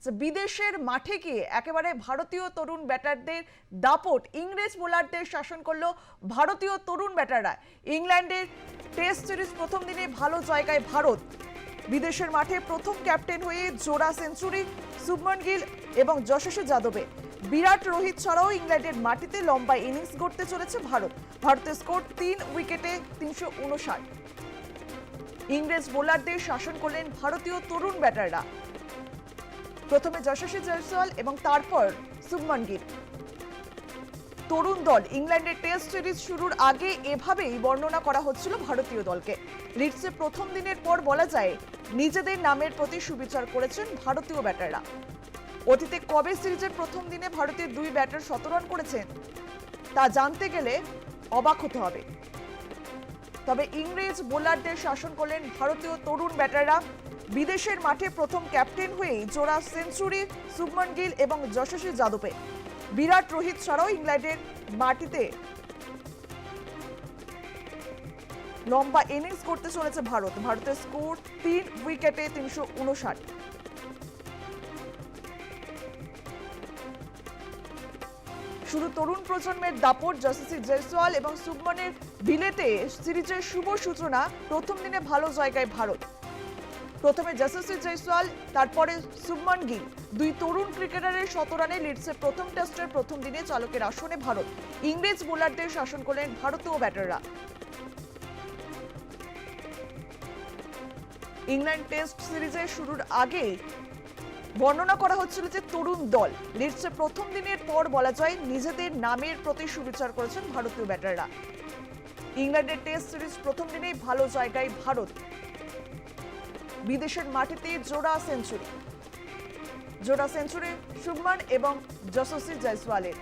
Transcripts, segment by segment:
যে বিদেশের মাঠে গিয়ে একেবারে ভারতীয় তরুণ ব্যাটারদের দাপট, ইংরেজ বোলারদের শাসন করলো ভারতীয় তরুণ ব্যাটাররা। ইংল্যান্ডের টেস্ট সিরিজ প্রথম দিনে ভালো জায়গায় ভারত। বিদেশের মাঠে প্রথম ক্যাপ্টেন হয়ে জোড়া সেঞ্চুরি শুভমন গিল এবং যশস্বী যাদবের। বিরাট রোহিত ছাড়াও ইংল্যান্ডের মাটিতে লম্বা ইনিংস গড়তে চলেছে ভারত। ভারতের স্কোর 3 উইকেটে 359। ইংরেজ বোলারদের শাসন করলেন ভারতীয় তরুণ ব্যাটাররা। প্রথমে যশস্বী জয়সওয়াল এবং তারপর শুভমন গিল। তরুণ দল ইংল্যান্ডের টেস্ট সিরিজ শুরুর আগে এভাবেই বর্ণনা করা হচ্ছিল ভারতীয় দলকে। লিডসে প্রথম দিনের পর বলা যায় নিজেদের নামের প্রতি সুবিচার করেছেন ভারতীয় ব্যাটাররা। অতীতে কবে সিরিজের প্রথম দিনে ভারতের দুই ব্যাটার ১৭ রান করেছেন তা জানতে গেলে অবাক হতে হবে। তবে ইংরেজ বোলারদের শাসন করলেন ভারতীয় তরুণ ব্যাটাররা। বিদেশের মাঠে প্রথম ক্যাপ্টেন হয়েই জোড়া সেঞ্চুরি শুভমন গিল এবং যশস্বী যাদবে। বিরাট রোহিত ছাড়াও ইংল্যান্ডের মাটিতে লম্বা ইনিংস করতে চলেছে ভারত। ভারতের স্কোর 3 উইকেটে 359। শুধু তরুণ প্রজন্মের দাপট, যশস্বী জয়সওয়াল এবং শুভমনের বিলেতে সিরিজের শুভ সূচনা। প্রথম দিনে ভালো জায়গায় ভারত। প্রথমে যশস্বী জয়সওয়াল, তারপরে শুভমন গিল, দুই তরুণ ক্রিকেটারের ১৭ রানে লিডসের প্রথম টেস্টের প্রথম দিনে চালকের আসনে ভারত। ইংরেজ বোলারদের শাসন করলেন ভারতীয় ব্যাটাররা। ইংল্যান্ড টেস্ট সিরিজের শুরুর আগে বর্ণনা করা হচ্ছিল যে তরুণ দল। লিডসে প্রথম দিনের পর বলা যায় নিজেদের নামের প্রতি সুবিচার করেছেন ভারতীয় ব্যাটাররা। ইংল্যান্ডের টেস্ট সিরিজ প্রথম দিনেই ভালো জায়গায় ভারত। বিদেশের মাটিতে জোড়া সেঞ্চুরি শুভমন এবং যশস্বী জয়সওয়ালের।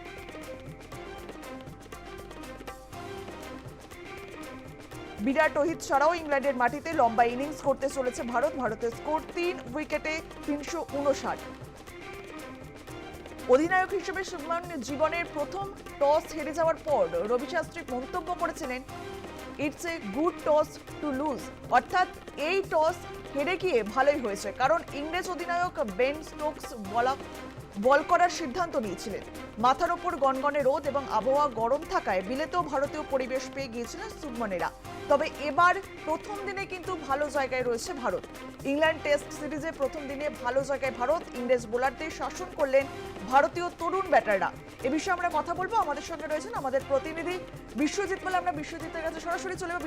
বিরাট রোহিত ছাড়াও ইংল্যান্ডের মাটিতে লম্বা ইনিংস করতে চলেছে ভারত। ভারতের স্কোর 3 উইকেটে 359। অধিনায়ক হিসেবে শুভমন জীবনের প্রথম টস হেরে যাওয়ার পর রবি শাস্ত্রী মন্তব্য করেছিলেন, it's a good toss to lose, অর্থাৎ এই টস হেরে গিয়ে ভালোই হয়েছে, কারণ ইংরেজ অধিনায়ক বেন স্টোকস বল করার সিদ্ধান্ত নিয়েছিলেন। মাথার ওপর গনগনে রোদ এবং আবহাওয়া গরম থাকায় বিলেতেও ভারতীয় পরিবেশ পেয়ে গিয়েছিলেন শুভমনেরা। তবে এবার প্রথম দিনে কিন্তু ভালো জায়গায় রয়েছে ভারত। ইংল্যান্ড টেস্ট সিরিজে প্রথম দিনে ভালো জায়গায় ভারত। ইংরেজ বোলারদের শাসন করলেন ভারতীয় তরুণ ব্যাটাররা। এ বিষয়ে আমরা কথা বলবো। আমাদের সঙ্গে রয়েছেন আমাদের প্রতিনিধি বিশ্বজিৎ বলে। আমরা বিশ্বজিতের কাছে সরাসরি চলে যাব।